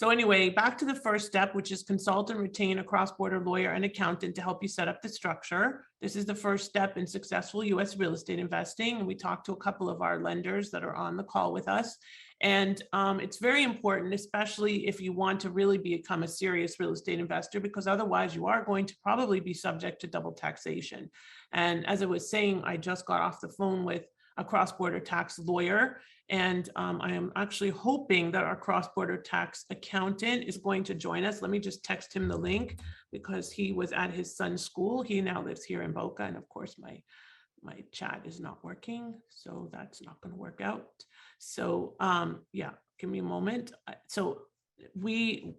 So anyway, back to the first step, which is consult and retain a cross-border lawyer and accountant to help you set up the structure. This is the first step in successful U.S. real estate investing. And we talked to a couple of our lenders that are on the call with us. And it's very important, especially if you want to really become a serious real estate investor, because otherwise you are going to probably be subject to double taxation. And as I was saying, I just got off the phone with a cross-border tax lawyer. And I am actually hoping that our cross-border tax accountant is going to join us. Let me just text him the link because he was at his son's school. He now lives here in Boca. And of course, my chat is not working. So that's not going to work out. So yeah, give me a moment. So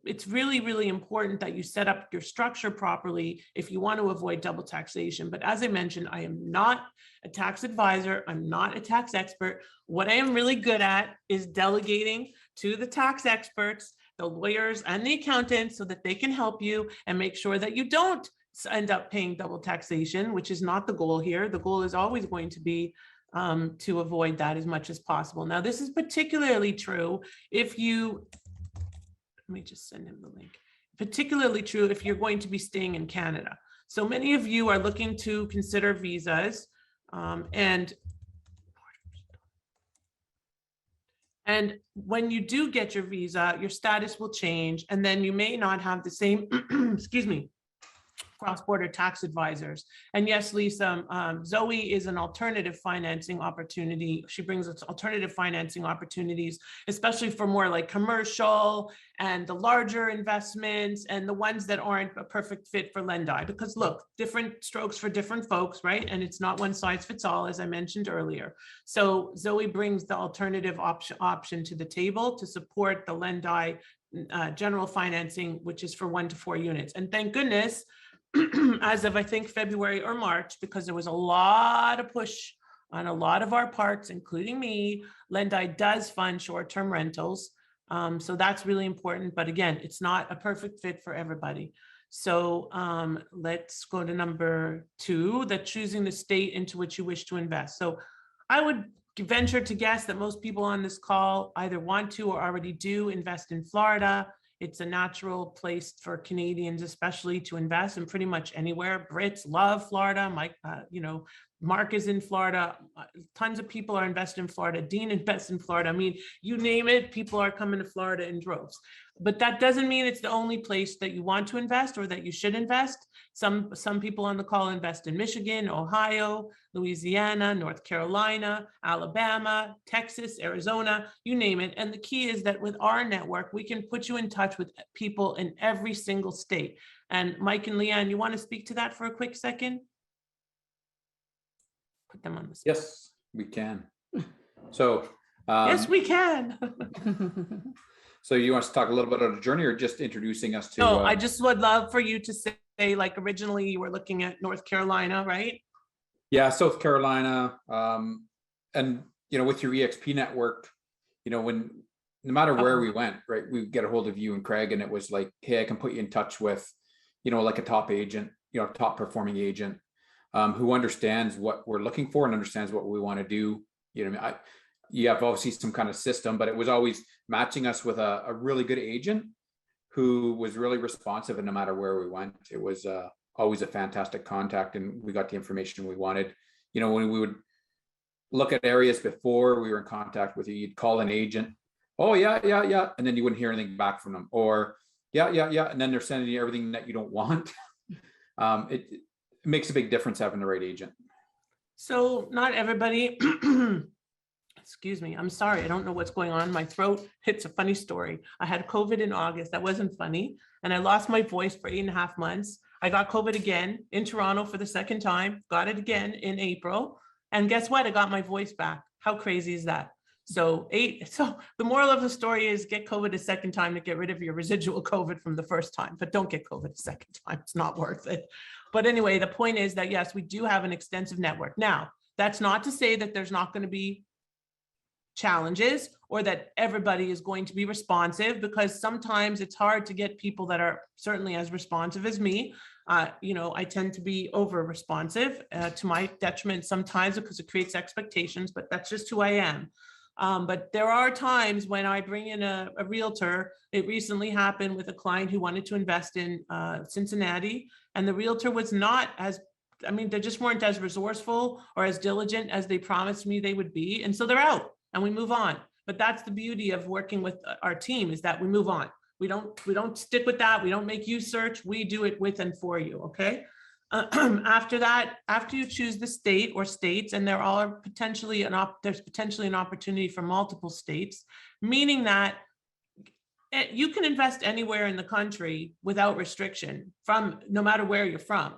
it's really, really important that you set up your structure properly if you want to avoid double taxation. But as I mentioned, I am not a tax advisor. I'm not a tax expert. What I am really good at is delegating to the tax experts, the lawyers and the accountants, so that they can help you and make sure that you don't end up paying double taxation, which is not the goal here. The goal is always going to be to avoid that as much as possible. Now, this is particularly true if you, let me just send him the link, particularly true if you're going to be staying in Canada. So many of you are looking to consider visas and when you do get your visa, your status will change, and then you may not have the same, excuse me, cross-border tax advisors. And yes, Lisa, Zoe is an alternative financing opportunity. She brings us alternative financing opportunities, especially for more like commercial and the larger investments and the ones that aren't a perfect fit for Lendi. Because look, different strokes for different folks, right? And it's not one size fits all, as I mentioned earlier. So Zoe brings the alternative option to the table to support the Lendi general financing, which is for 1 to 4 units. And thank goodness, as of I think February or March, because there was a lot of push on a lot of our parts, including me, Lendi does fund short-term rentals. So that's really important. But again, it's not a perfect fit for everybody. So let's go to number 2, that choosing the state into which you wish to invest. So I would venture to guess that most people on this call either want to or already do invest in Florida. It's a natural place for Canadians, especially, to invest in pretty much anywhere. Brits love Florida. Mike, Mark is in Florida. Tons of people are invested in Florida. Dean invests in Florida. I mean, you name it, people are coming to Florida in droves. But that doesn't mean it's the only place that you want to invest or that you should invest. Some people on the call invest in Michigan, Ohio, Louisiana, North Carolina, Alabama, Texas, Arizona, you name it. And the key is that with our network, we can put you in touch with people in every single state. And Mike and Leanne, you want to speak to that for a quick second? Put them on the spot. Yes, we can. So yes, we can. So you want us to talk a little bit about the journey, or just introducing us to? No, I just would love for you to say, like, originally you were looking at North Carolina, right? Yeah, South Carolina. And, you know, with your EXP network, you know, no matter where we went, right, we get a hold of you and Craig, and it was like, hey, I can put you in touch with, you know, like a top agent, you know, top performing agent who understands what we're looking for and understands what we want to do. You know, you have obviously some kind of system, but it was always matching us with a really good agent who was really responsive, and no matter where we went, it was always a fantastic contact, and we got the information we wanted. You know, when we would look at areas before we were in contact with you, you'd call an agent, oh yeah, and then you wouldn't hear anything back from them, or yeah, and then they're sending you everything that you don't want. It makes a big difference having the right agent. So not everybody, excuse me, I'm sorry, I don't know what's going on in my throat. It's a funny story. I had COVID in August. That wasn't funny. And I lost my voice for 8.5 months. I got COVID again in Toronto for the second time, got it again in April. And guess what? I got my voice back. How crazy is that? So the moral of the story is get COVID a second time to get rid of your residual COVID from the first time, but don't get COVID a second time. It's not worth it. But anyway, the point is that yes, we do have an extensive network. Now, that's not to say that there's not going to be challenges or that everybody is going to be responsive, because sometimes it's hard to get people that are certainly as responsive as me. You know, I tend to be over responsive to my detriment sometimes because it creates expectations, but that's just who I am. But there are times when I bring in a realtor. It recently happened with a client who wanted to invest in Cincinnati, and the realtor was not as, I mean, they just weren't as resourceful or as diligent as they promised me they would be. And so they're out and we move on. But that's the beauty of working with our team, is that we move on. We don't stick with that. We don't make you search. We do it with and for you. Okay. After that, after you choose the state or states, and there's potentially an opportunity for multiple states, meaning that you can invest anywhere in the country without restriction, from no matter where you're from.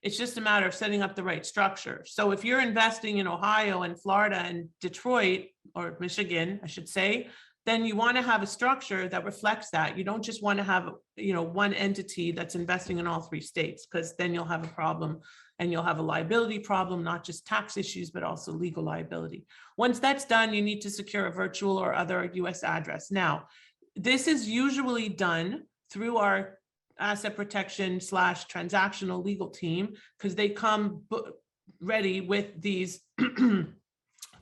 It's just a matter of setting up the right structure. So if you're investing in Ohio and Florida and Detroit, or Michigan, I should say, then you want to have a structure that reflects that. You don't just want to have, one entity that's investing in all 3 states, because then you'll have a problem, and you'll have a liability problem, not just tax issues, but also legal liability. Once that's done, you need to secure a virtual or other US address. Now, this is usually done through our asset protection / transactional legal team, because they come ready with these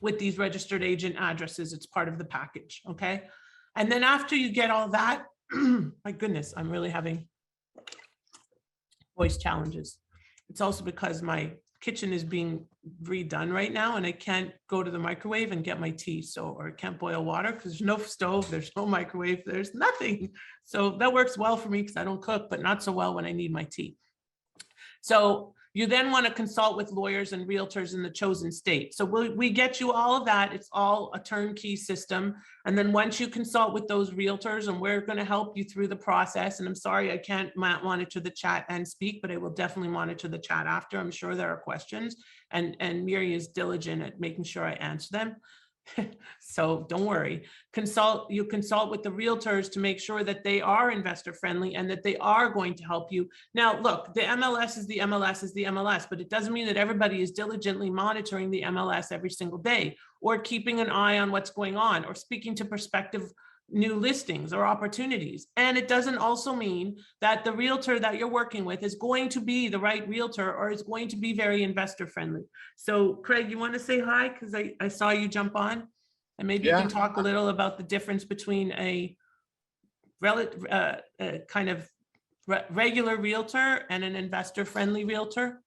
with these registered agent addresses. It's part of the package. Okay. And then after you get all that, my goodness, I'm really having voice challenges. It's also because my kitchen is being redone right now, and I can't go to the microwave and get my tea. Or I can't boil water because there's no stove, there's no microwave, there's nothing. So that works well for me because I don't cook, but not so well when I need my tea. So you then want to consult with lawyers and realtors in the chosen state. So we get you all of that. It's all a turnkey system. And then once you consult with those realtors, and we're going to help you through the process. And I'm sorry, I can't monitor the chat and speak, but I will definitely monitor the chat after. I'm sure there are questions, and Miri is diligent at making sure I answer them. So don't worry. You consult with the realtors to make sure that they are investor friendly and that they are going to help you. Now, look, the MLS is the MLS is the MLS, but it doesn't mean that everybody is diligently monitoring the MLS every single day, or keeping an eye on what's going on, or speaking to prospective new listings or opportunities. And it doesn't also mean that the realtor that you're working with is going to be the right realtor or is going to be very investor friendly. So Craig, you want to say hi? Because I saw you jump on, and maybe you can talk a little about the difference between a regular realtor and an investor friendly realtor.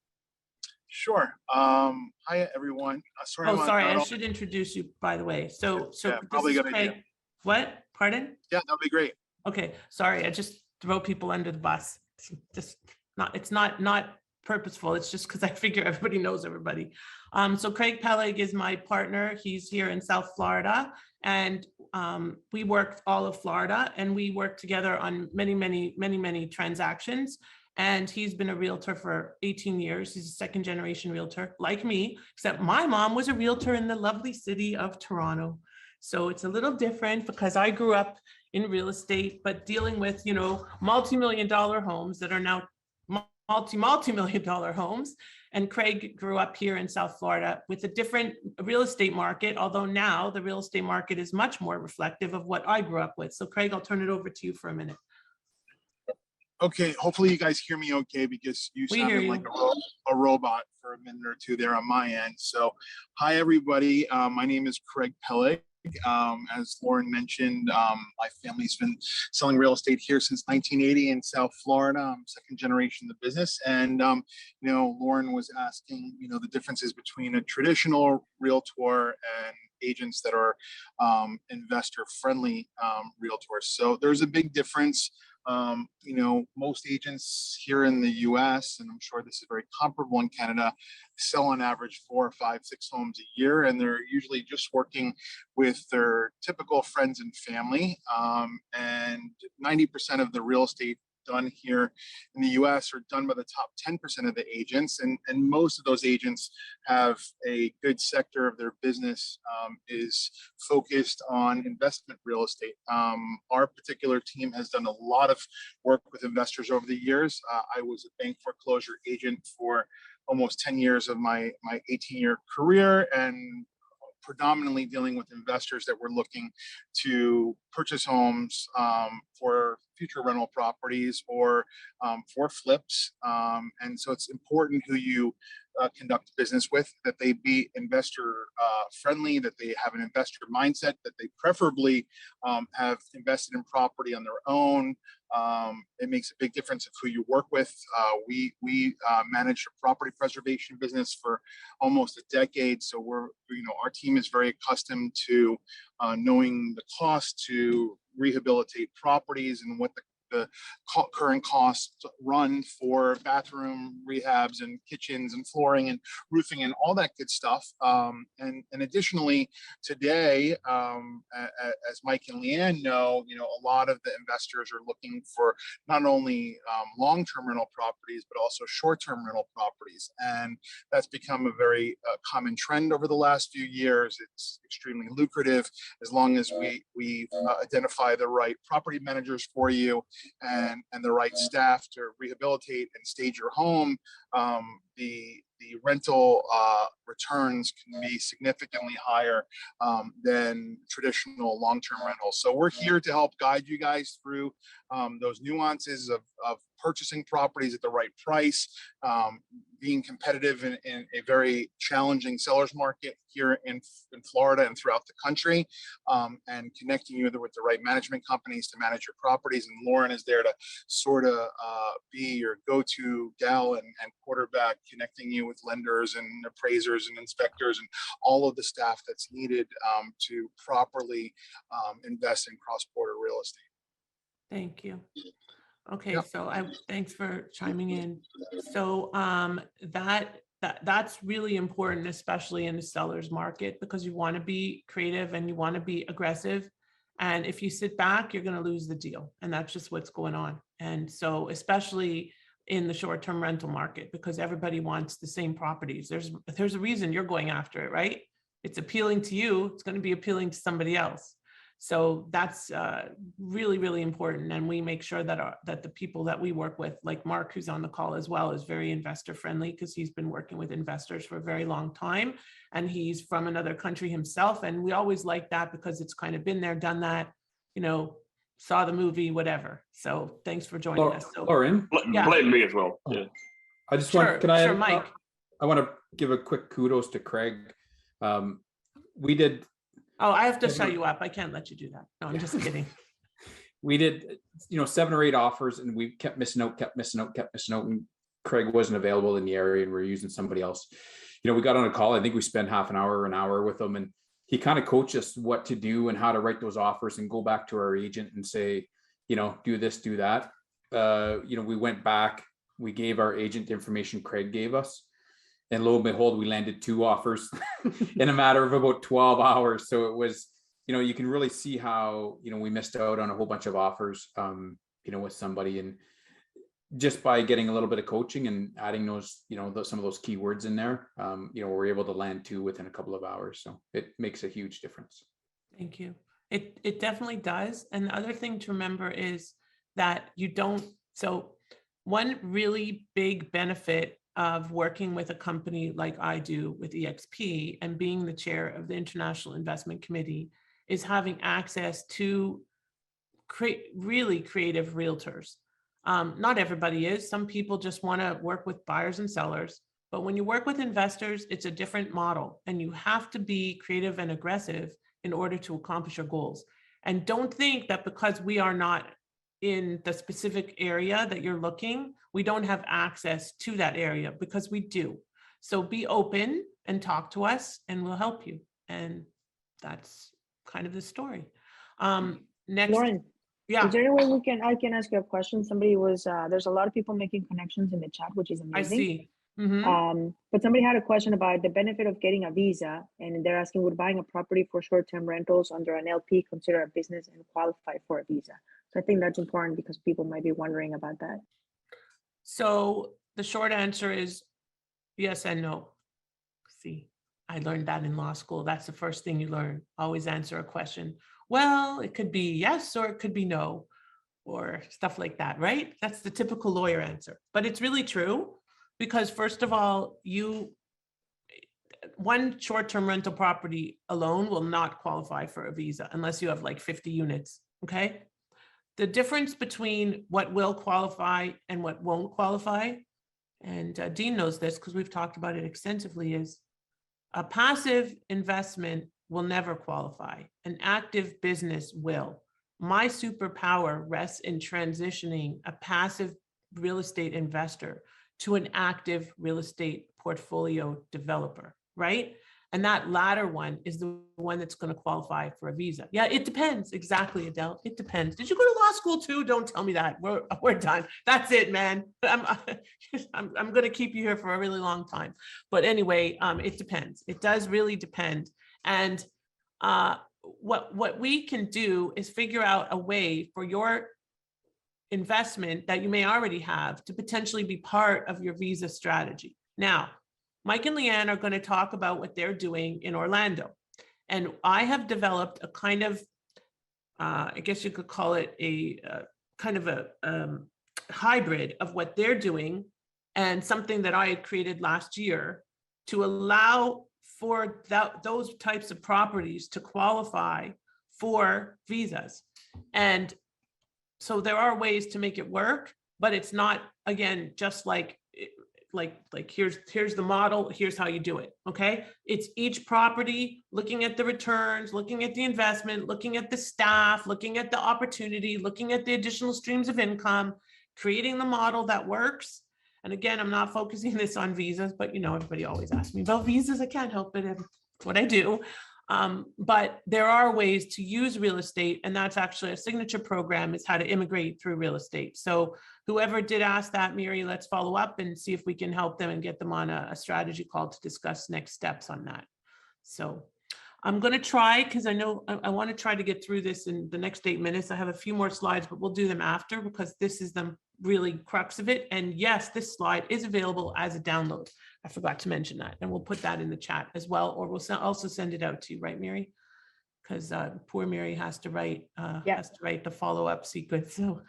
Sure. Hi, everyone. Sorry, I should introduce you, by the way. So probably this is good Craig. idea. What? Pardon? Yeah, that'd be great. Okay, sorry, I just throw people under the bus. It's not purposeful. It's just because I figure everybody knows everybody. So Craig Peleg is my partner. He's here in South Florida, and we work all of Florida, and we work together on many transactions. And he's been a realtor for 18 years. He's a 2nd generation realtor, like me, except my mom was a realtor in the lovely city of Toronto. So it's a little different because I grew up in real estate, but dealing with, multi-million-dollar homes that are now multi-million-dollar homes. And Craig grew up here in South Florida with a different real estate market, although now the real estate market is much more reflective of what I grew up with. So Craig, I'll turn it over to you for a minute. Okay, hopefully you guys hear me okay, because you sounded like a robot for a minute or two there on my end. So hi, everybody. My name is Craig Peleg. As Lauren mentioned, my family's been selling real estate here since 1980 in South Florida. I'm 2nd generation in the business. And, Lauren was asking, the differences between a traditional realtor and agents that are investor friendly realtors. So there's a big difference. Most agents here in the US, and I'm sure this is very comparable in Canada, sell on average 4 or 5, 6 homes a year, and they're usually just working with their typical friends and family. And 90% of the real estate done here in the US are done by the top 10% of the agents, and most of those agents have a good sector of their business is focused on investment real estate. Our particular team has done a lot of work with investors over the years. I was a bank foreclosure agent for almost 10 years of my 18-year career, and predominantly dealing with investors that were looking to purchase homes for future rental properties or for flips. And so it's important who you conduct business with, that they be investor friendly, that they have an investor mindset, that they preferably have invested in property on their own. It makes a big difference of who you work with. We manage a property preservation business for almost a decade, so our team is very accustomed to knowing the cost to rehabilitate properties and what the current costs run for bathroom rehabs and kitchens and flooring and roofing and all that good stuff. And additionally, today, as Mike and Leanne know, a lot of the investors are looking for not only long-term rental properties, but also short-term rental properties. And that's become a very common trend over the last few years. It's extremely lucrative as long as we identify the right property managers for you and the right staff to rehabilitate and stage your home. The rental returns can be significantly higher than traditional long-term rentals. So we're here to help guide you guys through those nuances of purchasing properties at the right price, being competitive in a very challenging seller's market here in Florida and throughout the country, and connecting you with the right management companies to manage your properties. And Lauren is there to sort of be your go-to gal and quarterback, connecting you with lenders and appraisers and inspectors and all of the staff that's needed to properly invest in cross-border real estate. Thank you. Okay, Yep. so thanks for chiming in. So that's really important, especially in the seller's market, because you want to be creative and you want to be aggressive. And if you sit back, you're going to lose the deal. And that's just what's going on. And so especially in the short-term rental market, because everybody wants the same properties. There's a reason you're going after it, right? It's appealing to you. It's going to be appealing to somebody else. So that's really, really important. And we make sure that the people that we work with, like Mark, who's on the call as well, is very investor friendly, because he's been working with investors for a very long time. And he's from another country himself. And we always like that because it's kind of been there, done that, saw the movie, whatever. So thanks for joining us. So, Lauren? Yeah. Blame me as well. Yeah. I just Sure, want, can I, sure, Mike. I want to give a quick kudos to Craig. We did. Oh, I have to shut you up. I can't let you do that. No, I'm just kidding. We did, 7 or 8 offers, and we kept missing out. And Craig wasn't available in the area, and we were using somebody else. We got on a call. I think we spent half an hour with him, and he kind of coached us what to do and how to write those offers and go back to our agent and say, do this, do that. We went back, we gave our agent the information Craig gave us. And lo and behold, we landed 2 offers in a matter of about 12 hours. So it was, you can really see how, we missed out on a whole bunch of offers, with somebody. And just by getting a little bit of coaching and adding those, some of those keywords in there, we're able to land 2 within a couple of hours. So it makes a huge difference. Thank you. It definitely does. And the other thing to remember is that so one really big benefit of working with a company like I do with EXP and being the chair of the International Investment Committee is having access to really creative realtors. Not everybody is. Some people just want to work with buyers and sellers. But when you work with investors, it's a different model, and you have to be creative and aggressive in order to accomplish your goals. And don't think that because we are not in the specific area that you're looking, we don't have access to that area, because we do. So be open and talk to us and we'll help you. And that's kind of the story. Next. Lauren, yeah. Is there any way I can ask you a question? Somebody was, there's a lot of people making connections in the chat, which is amazing. I see. Mm-hmm. But somebody had a question about the benefit of getting a visa, and they're asking, would buying a property for short-term rentals under an LP consider a business and qualify for a visa? So I think that's important because people might be wondering about that. So the short answer is yes and no. See, I learned that in law school. That's the first thing you learn. Always answer a question. Well, it could be yes, or it could be no, or stuff like that, right? That's the typical lawyer answer. But it's really true, because first of all, one short-term rental property alone will not qualify for a visa unless you have like 50 units, okay? The difference between what will qualify and what won't qualify, and Dean knows this because we've talked about it extensively, is a passive investment will never qualify. An active business will. My superpower rests in transitioning a passive real estate investor to an active real estate portfolio developer, right? And that latter one is the one that's going to qualify for a visa. Yeah, it depends. Exactly, Adele. It depends. Did you go to law school too? Don't tell me that. We're done. That's it, man. I'm going to keep you here for a really long time. But anyway, it depends. It does really depend. And what we can do is figure out a way for your investment that you may already have to potentially be part of your visa strategy. Now, Mike and Leanne are going to talk about what they're doing in Orlando. And I have developed a kind of, I guess you could call it a kind of a hybrid of what they're doing and something that I had created last year to allow for those types of properties to qualify for visas. And so there are ways to make it work, but it's not, again, just like here's the model, here's how you do it, okay? It's each property, looking at the returns, looking at the investment, looking at the staff, looking at the opportunity, looking at the additional streams of income, creating the model that works. And again, I'm not focusing this on visas, but everybody always asks me about visas. I can't help it, it's what I do. But there are ways to use real estate, and that's actually a signature program, is how to immigrate through real estate. So whoever did ask that, Mary, let's follow up and see if we can help them and get them on a strategy call to discuss next steps on that. So I'm going to try, because I know I want to try to get through this in the next 8 minutes. I have a few more slides, but we'll do them after, because this is the really crux of it. And yes, this slide is available as a download. I forgot to mention that, and we'll put that in the chat as well, or we'll also send it out to you, right, Mary? Because poor Mary has to write the follow-up sequence. So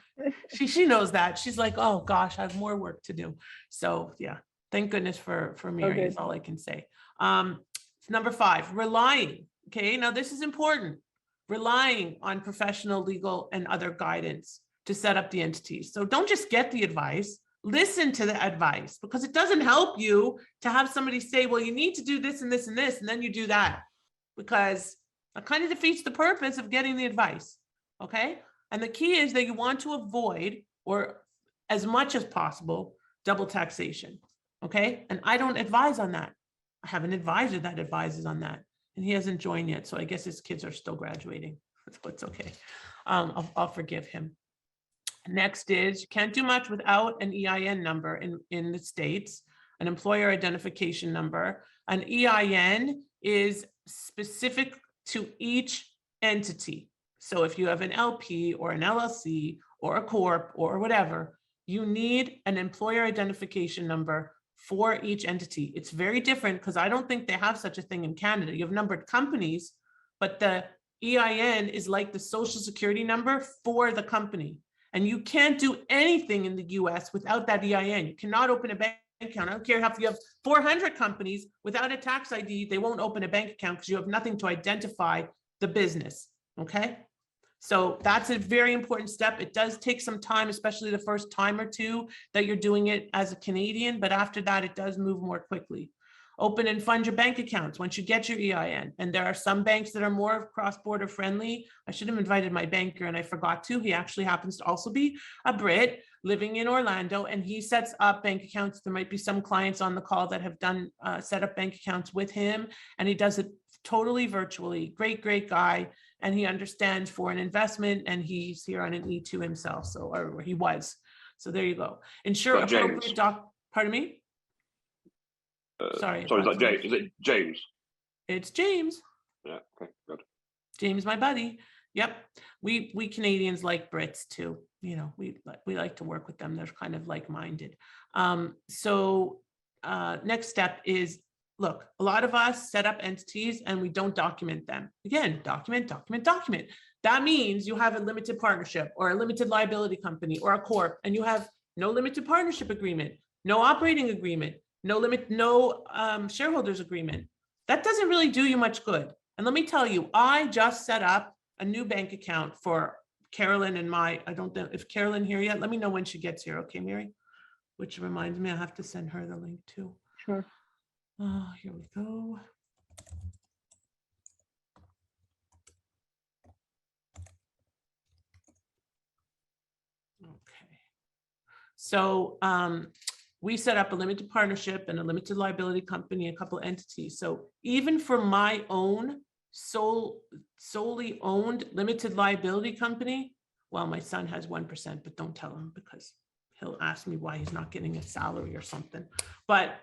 she knows that. She's like, oh gosh, I have more work to do. So yeah, thank goodness for Mary, is all I can say. Number 5, relying. Okay, now this is important. Relying on professional, legal, and other guidance to set up the entities. So don't just get the advice. Listen to the advice, because it doesn't help you to have somebody say, well, you need to do this and this and this, and then you do that, because that kind of defeats the purpose of getting the advice. Okay. And the key is that you want to avoid, or as much as possible, double taxation. Okay. And I don't advise on that. I have an advisor that advises on that, and he hasn't joined yet. So I guess his kids are still graduating. So it's okay. I'll forgive him. Next is, you can't do much without an EIN number in the States, an employer identification number. An EIN is specific to each entity. So if you have an LP or an LLC or a corp or whatever, you need an employer identification number for each entity. It's very different, because I don't think they have such a thing in Canada. You have numbered companies, but the EIN is like the social security number for the company. And you can't do anything in the US without that EIN. You cannot open a bank account. I don't care if you have 400 companies, without a tax ID, they won't open a bank account, because you have nothing to identify the business, okay? So that's a very important step. It does take some time, especially the first time or two that you're doing it as a Canadian, but after that, it does move more quickly. Open and fund your bank accounts once you get your EIN. And there are some banks that are more cross-border friendly. I should have invited my banker, and I forgot to. He actually happens to also be a Brit living in Orlando, and he sets up bank accounts. There might be some clients on the call that have done set up bank accounts with him, and he does it totally virtually. Great guy. And he understands foreign investment, and he's here on an E2 himself. So, or he was. So there you go. Ensure appropriate pardon me? Sorry, is that James? Is it James? It's James. Yeah, okay, good. James, my buddy. Yep. We Canadians like Brits too. We like to work with them. They're kind of like-minded. So next step is, look, a lot of us set up entities and we don't document them. Again, document. That means you have a limited partnership or a limited liability company or a corp, and you have no limited partnership agreement, no operating agreement, no shareholders agreement. That doesn't really do you much good. And let me tell you, I just set up a new bank account for Carolyn and I don't know if Carolyn here yet. Let me know when she gets here. Okay, Mary? which reminds me, I have to send her the link too. Sure. Here we go. Okay. So we set up a limited partnership and a limited liability company, a couple entities. So even for my own solely owned limited liability company, well, my son has 1%, but don't tell him because he'll ask me why he's not getting a salary or something. But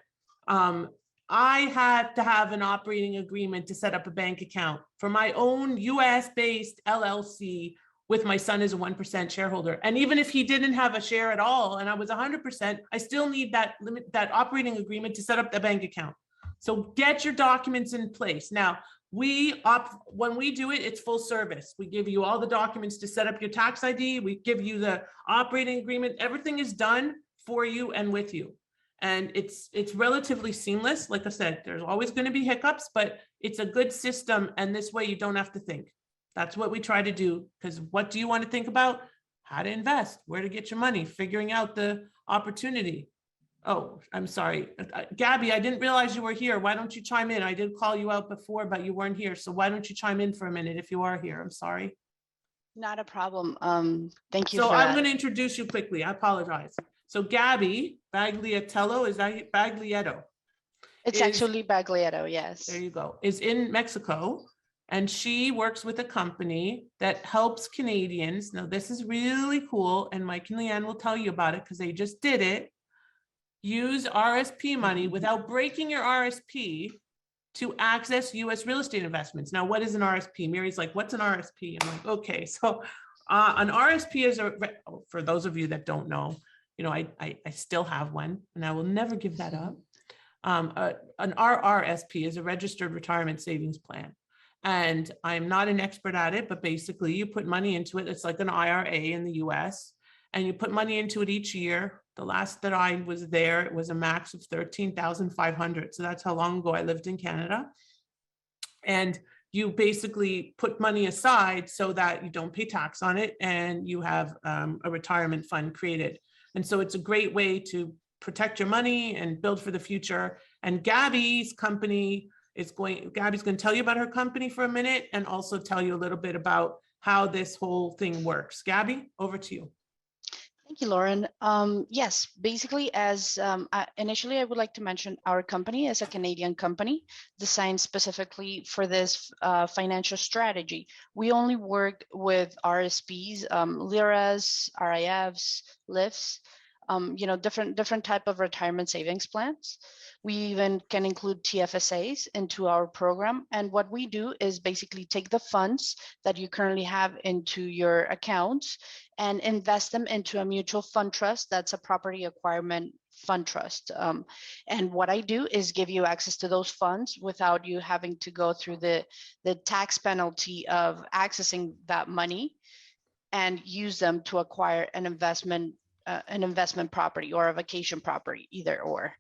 I had to have an operating agreement to set up a bank account for my own US-based LLC with my son as a 1% shareholder. And even if he didn't have a share at all, and I was 100%, I still need that operating agreement to set up the bank account. So get your documents in place. Now, when we do it, it's full service. We give you all the documents to set up your tax ID. We give you the operating agreement. Everything is done for you and with you. And it's relatively seamless. Like I said, there's always going to be hiccups, but it's a good system. And this way you don't have to think. That's what we try to do. Because what do you want to think about? How to invest, where to get your money, figuring out the opportunity. Oh, I'm sorry. Gabby, I didn't realize you were here. Why don't you chime in? I did call you out before, but you weren't here. So why don't you chime in for a minute if you are here? I'm sorry. Not a problem. Thank you So for I'm that. going to introduce you quickly. I apologize. So Gabby Baglietto, is that Baglietto? It's actually Baglietto, yes. There you go. Is in Mexico. And she works with a company that helps Canadians. Now, this is really cool. And Mike and Leanne will tell you about it because they just did it. Use RSP money without breaking your RSP to access US real estate investments. Now, what is an RSP? Mary's like, what's an RSP? I'm like, okay. So an RSP is for those of you that don't know, you know, I still have one and I will never give that up. An RRSP is a registered retirement savings plan. And I'm not an expert at it, but basically you put money into it. It's like an IRA in the US and you put money into it each year. The last that I was there, it was a max of 13,500. So that's how long ago I lived in Canada. And you basically put money aside so that you don't pay tax on it and you have a retirement fund created. And so it's a great way to protect your money and build for the future. And Gabby's company Gabby's going to tell you about her company for a minute and also tell you a little bit about how this whole thing works. Gabby, over to you. Thank you, Lauren. Yes, basically, as initially, I would like to mention our company is a Canadian company designed specifically for this financial strategy. We only work with RSPs, LIRAs, RIFs, LIFs, different type of retirement savings plans. We even can include TFSAs into our program. And what we do is basically take the funds that you currently have into your accounts and invest them into a mutual fund trust. That's a property acquirement fund trust. And what I do is give you access to those funds without you having to go through the tax penalty of accessing that money and use them to acquire an investment property or a vacation property, either or.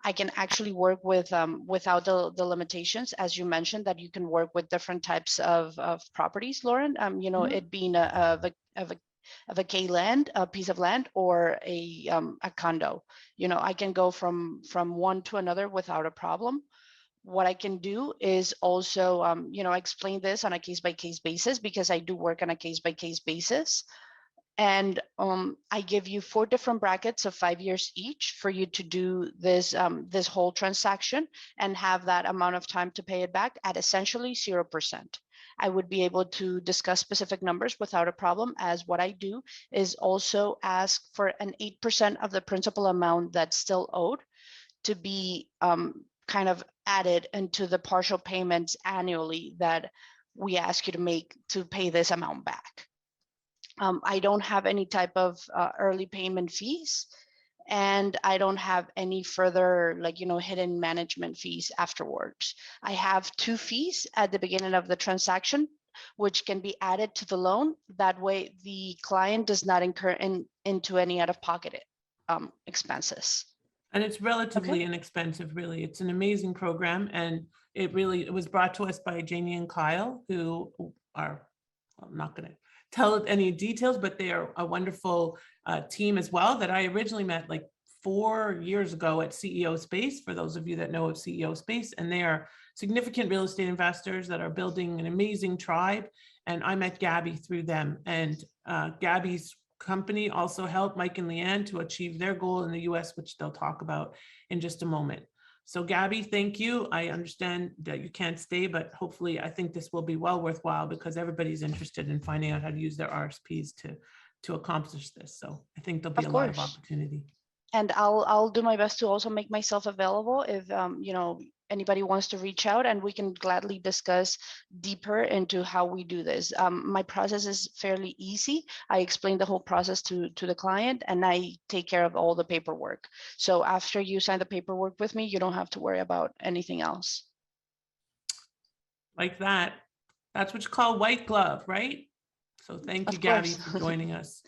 I can actually work with without the limitations, as you mentioned, that you can work with different types of properties, Lauren. It being a vacay land, a piece of land, or a condo. I can go from one to another without a problem. What I can do is also, explain this on a case-by-case basis, because I do work on a case-by-case basis. And I give you 4 different brackets of 5 years each for you to do this this whole transaction and have that amount of time to pay it back at essentially 0%. I would be able to discuss specific numbers without a problem, as what I do is also ask for an 8% of the principal amount that's still owed to be kind of added into the partial payments annually that we ask you to make to pay this amount back. I don't have any type of early payment fees, and I don't have any further hidden management fees afterwards. I have 2 fees at the beginning of the transaction, which can be added to the loan. That way the client does not incur into any out-of-pocket expenses. And it's relatively inexpensive, really. It's an amazing program. And it was brought to us by Janie and Kyle, who are, I'm not going to tell any details, but they are a wonderful team as well that I originally met like 4 years ago at CEO Space, for those of you that know of CEO Space, and they are significant real estate investors that are building an amazing tribe. And I met Gabby through them, and Gabby's company also helped Mike and Leanne to achieve their goal in the US, which they'll talk about in just a moment. So Gabby, thank you. I understand that you can't stay, but hopefully I think this will be well worthwhile because everybody's interested in finding out how to use their RSPs to accomplish this. So I think there'll be a lot of opportunity. And I'll do my best to also make myself available if you know, anybody wants to reach out, and we can gladly discuss deeper into how we do this. My process is fairly easy. I explain the whole process to the client, and I take care of all the paperwork. So after you sign the paperwork with me, you don't have to worry about anything else. Like that. That's what you call white glove, right? So thank you, Gabby, for joining us.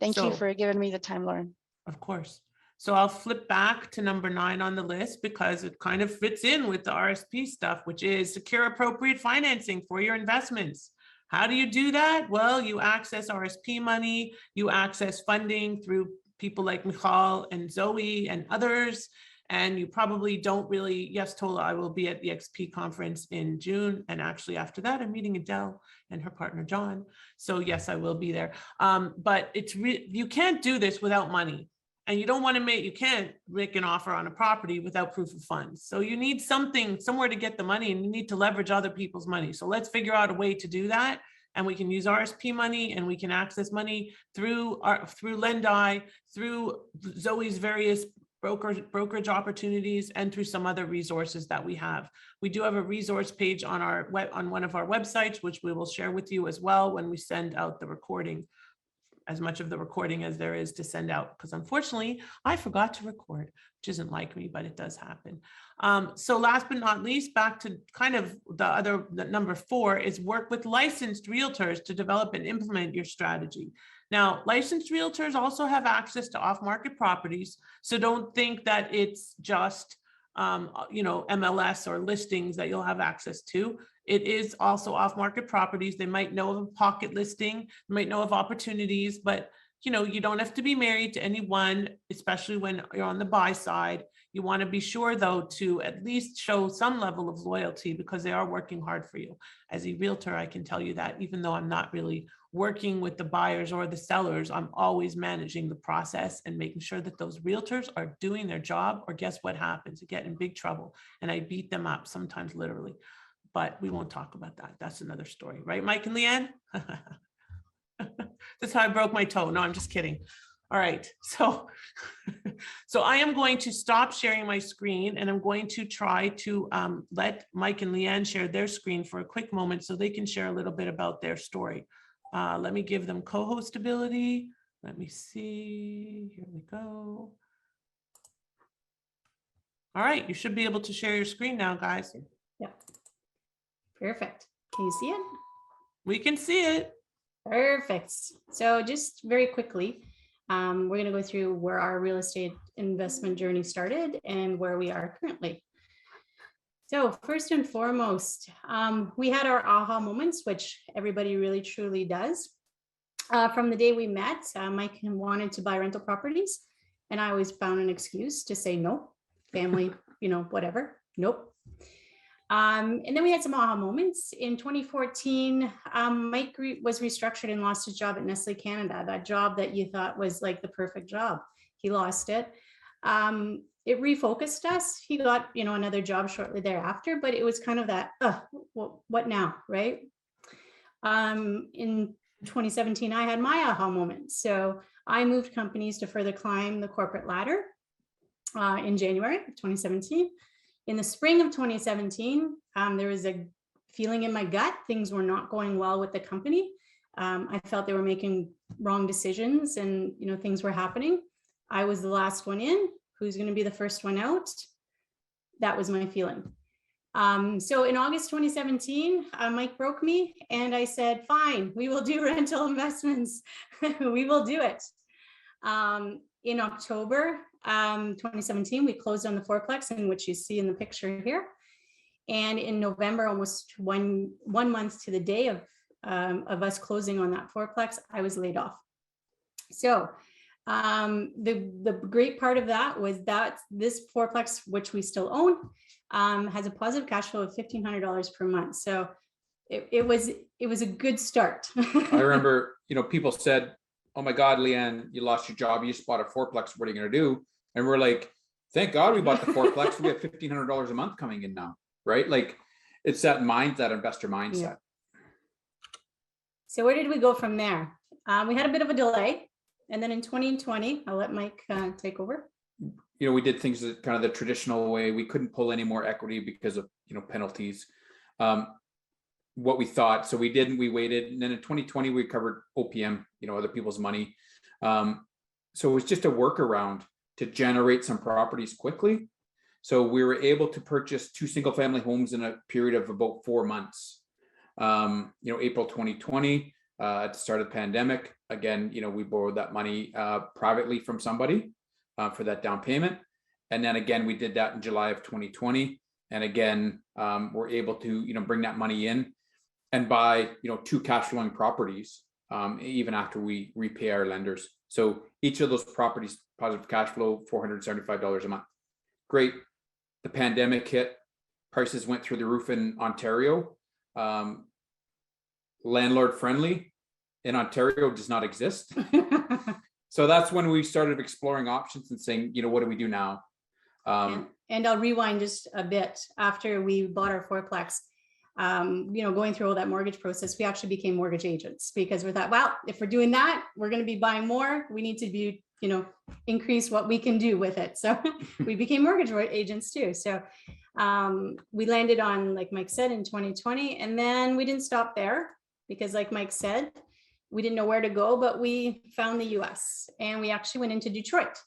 Thank you for giving me the time, Lauren. Of course. So I'll flip back to number 9 on the list because it kind of fits in with the RSP stuff, which is secure appropriate financing for your investments. How do you do that? Well, you access RSP money, you access funding through people like Michal and Zoe and others. And you probably don't really, yes, Tola, I will be at the XP conference in June. And actually after that, I'm meeting Adele and her partner, John. So yes, I will be there. But it's you can't do this without money. And you don't want to you can't make an offer on a property without proof of funds. So you need somewhere to get the money, and you need to leverage other people's money. So let's figure out a way to do that. And we can use RSP money, and we can access money through Lendi, through Zoe's various brokerage opportunities, and through some other resources that we have. We do have a resource page on on one of our websites, which we will share with you as well when we send out the recording. As much of the recording as there is to send out, because unfortunately I forgot to record, which isn't like me, but it does happen. So last but not least, back to kind of the number 4 is work with licensed realtors to develop and implement your strategy. Now, licensed realtors also have access to off-market properties. So don't think that it's just you know, MLS or listings that you'll have access to. It is also off-market properties. They might know of a pocket listing, might know of opportunities, but you know, you don't have to be married to anyone, especially when you're on the buy side. You want to be sure though to at least show some level of loyalty because they are working hard for you. As a realtor, I can tell you that even though I'm not really working with the buyers or the sellers, I'm always managing the process and making sure that those realtors are doing their job, or guess what happens? You get in big trouble and I beat them up, sometimes literally. But we won't talk about that. That's another story, right, Mike and Leanne? That's how I broke my toe. No, I'm just kidding. All right, so I am going to stop sharing my screen, and I'm going to try to let Mike and Leanne share their screen for a quick moment so they can share a little bit about their story. Let me give them co-host ability. Let me see. Here we go. All right, you should be able to share your screen now, guys. Yeah. Perfect. Can you see it? We can see it. Perfect. So just very quickly, we're going to go through where our real estate investment journey started and where we are currently. So first and foremost, we had our aha moments, which everybody really truly does. From the day we met, Mike wanted to buy rental properties, and I always found an excuse to say no, family, you know, whatever, nope. And then we had some aha moments. In 2014, Mike was restructured and lost his job at Nestle Canada, that job that you thought was like the perfect job. He lost it. It refocused us. He got, you know, another job shortly thereafter, but it was kind of that, what now, right? In 2017, I had my aha moment. So I moved companies to further climb the corporate ladder in January of 2017. In the spring of 2017, there was a feeling in my gut, things were not going well with the company. I felt they were making wrong decisions and, you know, things were happening. I was the last one in. Who's going to be the first one out? That was my feeling. So in August 2017, Mike broke me and I said, fine, we will do rental investments. We will do it. In October 2017, we closed on the fourplex, in which you see in the picture here. And in November, almost one month to the day of us closing on that fourplex, I was laid off. So The great part of that was that this fourplex, which we still own, has a positive cash flow of $1,500 per month. So it was a good start. I remember, people said, "Oh my God, Leanne, you lost your job. You just bought a fourplex. What are you going to do?" And we're like, "Thank God we bought the fourplex. We have $1,500 a month coming in now." Right? Like, it's that investor mindset. Yeah. So where did we go from there? We had a bit of a delay. And then in 2020, I'll let Mike take over. We did things the kind of the traditional way. We couldn't pull any more equity because of, penalties. What we thought. So we didn't, we waited. And then in 2020, we covered OPM, other people's money. So it was just a workaround to generate some properties quickly. So we were able to purchase 2 single-family homes in a period of about 4 months. April 2020, at the start of the pandemic, again, we borrowed that money privately from somebody for that down payment. And then again, we did that in July of 2020. And again, we're able to, bring that money in and buy, 2 cash flowing properties, even after we repay our lenders. So each of those properties, positive cash flow, $475 a month. Great. The pandemic hit, prices went through the roof in Ontario. Landlord friendly in Ontario does not exist. So that's when we started exploring options and saying, what do we do now? And I'll rewind just a bit. After we bought our fourplex, going through all that mortgage process, we actually became mortgage agents because we thought, well, if we're doing that, we're going to be buying more. We need to be, increase what we can do with it. So we became mortgage agents too. So we landed on, like Mike said, in 2020, and then we didn't stop there because, like Mike said, we didn't know where to go, but we found the US and we actually went into Detroit.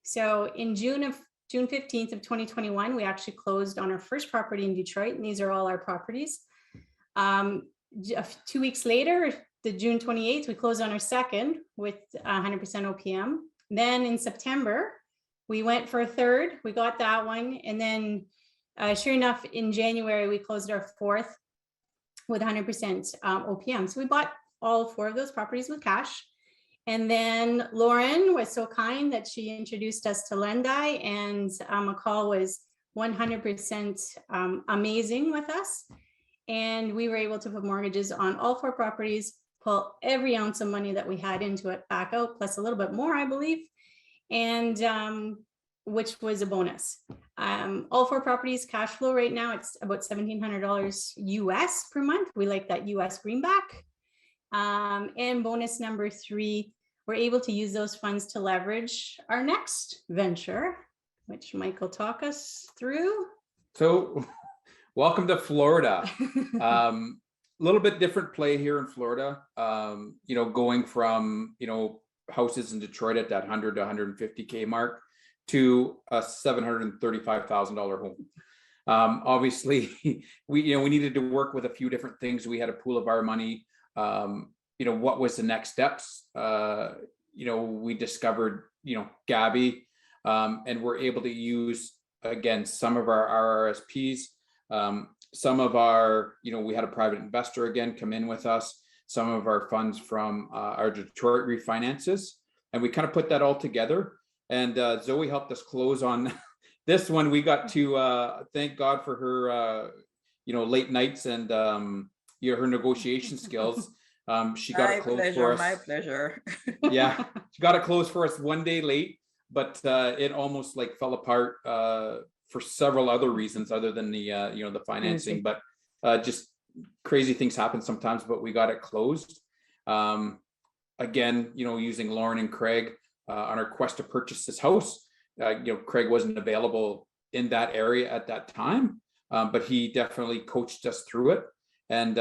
So in June 15th of 2021, we actually closed on our first property in Detroit, and these are all our properties. 2 weeks later, the June 28th, we closed on our second with 100% OPM. Then in September, we went for a third, we got that one. And then sure enough, in January, we closed our fourth with 100% OPM. So we bought all 4 of those properties with cash. And then Lauren was so kind that she introduced us to Lendai, and McCall was 100% amazing with us. And we were able to put mortgages on all 4 properties, pull every ounce of money that we had into it back out, plus a little bit more, I believe, and which was a bonus. All 4 properties cash flow right now, it's about $1,700 US per month. We like that US greenback. And bonus number 3, we're able to use those funds to leverage our next venture, which Mike will talk us through. So welcome to Florida. Little bit different play here in Florida. Going from, houses in Detroit at that 100 to 150K mark to a $735,000 home. Obviously we needed to work with a few different things. We had a pool of our money. What was the next steps? We discovered, Gabby, and we're able to use, again, some of our RRSPs, some of our, we had a private investor again come in with us, some of our funds from our Detroit refinances, and we kind of put that all together. And Zoe helped us close on this one. We got to thank God for her, late nights and her negotiation skills. She got it closed for us. My pleasure. Yeah, she got it closed for us one day late, but it almost fell apart for several other reasons other than the the financing. But just crazy things happen sometimes. But we got it closed. Again, using Lauren and Craig on our quest to purchase this house. Craig wasn't available in that area at that time, but he definitely coached us through it. And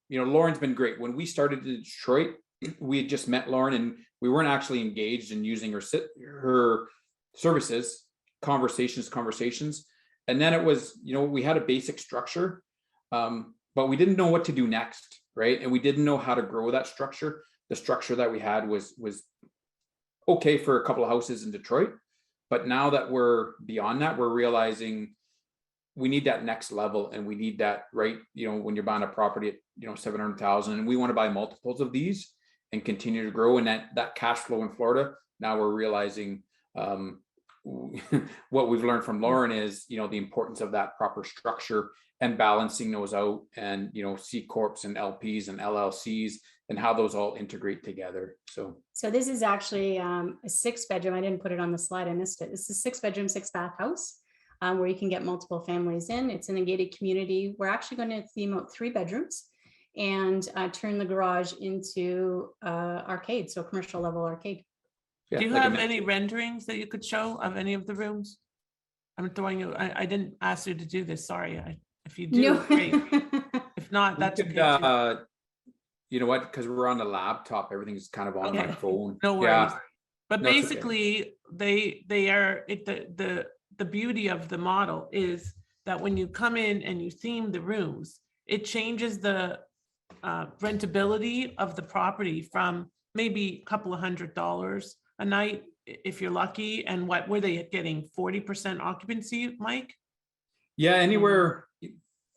Lauren's been great. When we started in Detroit, we had just met Lauren, and we weren't actually engaged in using her services, conversations. And then it was, we had a basic structure, but we didn't know what to do next, right? And we didn't know how to grow that structure. The structure that we had was okay for a couple of houses in Detroit, but now that we're beyond that, we're realizing we need that next level, and we need that, right? When you're buying a property at, 700,000, and we want to buy multiples of these and continue to grow. And that cash flow in Florida now we're realizing what we've learned from Lauren is, you know, the importance of that proper structure and balancing those out, and, you know, C corps and LPs and LLCs and how those all integrate together. So this is actually a 6-bedroom. I didn't put it on the slide. I missed it. This is a 6-bedroom, 6-bath house where you can get multiple families in. It's in a gated community. We're actually going to theme out 3 bedrooms and turn the garage into arcade, so commercial level arcade. yeah, Do you like have any renderings that you could show of any of the rooms? I'm throwing you, I didn't ask you to do this, sorry. If you do, No. great. If not, we that's could, okay too. you know what, because we're on the laptop, everything's kind of on my Okay. phone. No worries. Yeah, But no, it's okay. basically, they are, the beauty of the model is that when you come in and you theme the rooms, it changes the rentability of the property from maybe a couple of $100 a night if you're lucky. And what were they getting, 40% occupancy, Mike? Yeah, anywhere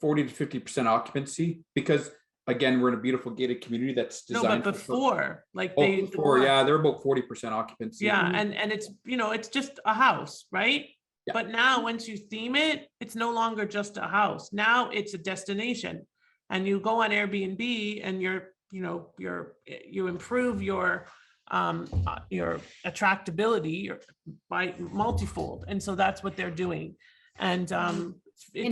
40 to 50% occupancy, because again, we're in a beautiful gated community that's No, designed but before, like oh, they before, yeah, they're about 40% occupancy. yeah, and it's, you know, it's just a house, right? Yeah. But now once you theme it, it's no longer just a house. Now it's a destination. And you go on Airbnb and you improve your attractability by multifold. And so that's what they're doing. And it's And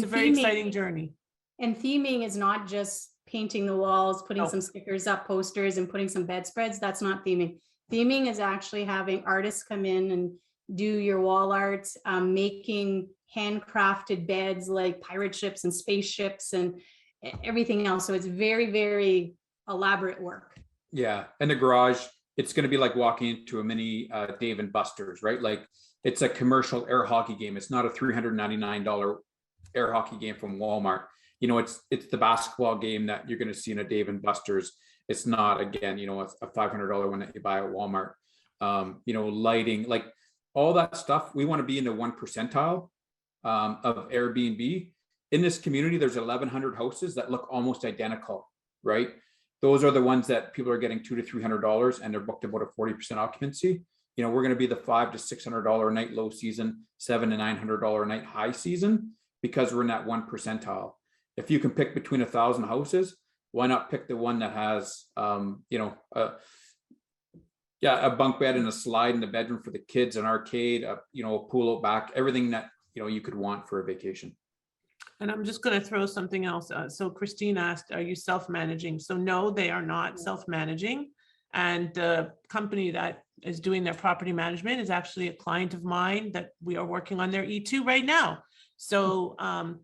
a very theming- exciting journey. And theming is not just painting the walls, putting No. some stickers up, posters, and putting some bedspreads. That's not theming. Theming is actually having artists come in and do your wall art, making handcrafted beds like pirate ships and spaceships and everything else. So it's very, very elaborate work. Yeah, and the garage, it's going to be like walking into a mini Dave and Buster's, right? Like it's a commercial air hockey game. It's not a $399 air hockey game from Walmart. You know, it's the basketball game that you're going to see in a Dave and Buster's. It's not, again, you know, a $500 one that you buy at Walmart. You know, lighting, like all that stuff. We want to be in the 1 percentile of Airbnb. In this community, there's 1,100 houses that look almost identical, right? Those are the ones that people are getting $200 to $300 and they're booked about a 40% occupancy. You know, we're going to be the $500 to $600 a night low season, $700 to $900 a night high season, because we're in that 1 percentile. If you can pick between 1,000 houses, why not pick the one that has, you know, a bunk bed and a slide in the bedroom for the kids, an arcade, you know, a pool out back, everything that, you know, you could want for a vacation. And I'm just going to throw something else. So Christine asked, are you self-managing? So no, they are not self-managing. And the company that is doing their property management is actually a client of mine that we are working on their E2 right now. So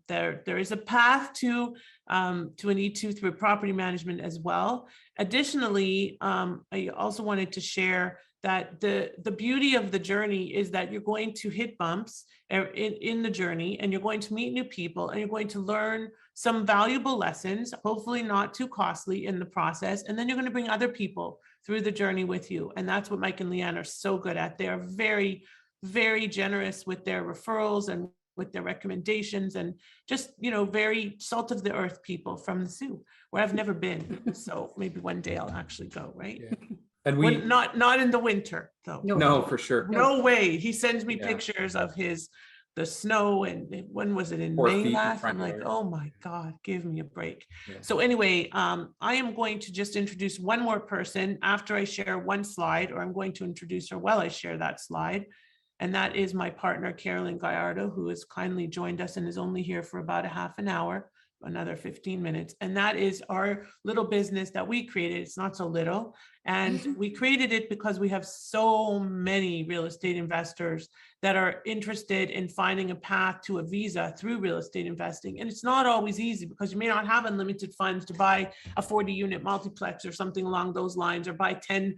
there is a path to an E2 through property management as well. Additionally, I also wanted to share that the beauty of the journey is that you're going to hit bumps in the journey, and you're going to meet new people, and you're going to learn some valuable lessons, hopefully not too costly in the process. And then you're going to bring other people through the journey with you. And that's what Mike and Leanne are so good at. They are very, very generous with their referrals and with their recommendations, and just, you know, very salt of the earth people from the Sioux, where I've never been. So maybe one day I'll actually go, right? Yeah. And we not in the winter though. no, for sure. No way. He sends me Yeah. pictures of the snow, and when was it, in 4 May feet in last? front I'm like, yard. oh my God, give me a break. Yeah. So anyway, I am going to just introduce one more person after I share one slide, or I'm going to introduce her while I share that slide. And that is my partner, Carolyn Gallardo, who has kindly joined us and is only here for about a half an hour, another 15 minutes. And that is our little business that we created. It's not so little. And we created it because we have so many real estate investors that are interested in finding a path to a visa through real estate investing. And it's not always easy, because you may not have unlimited funds to buy a 40-unit multiplex or something along those lines, or buy 10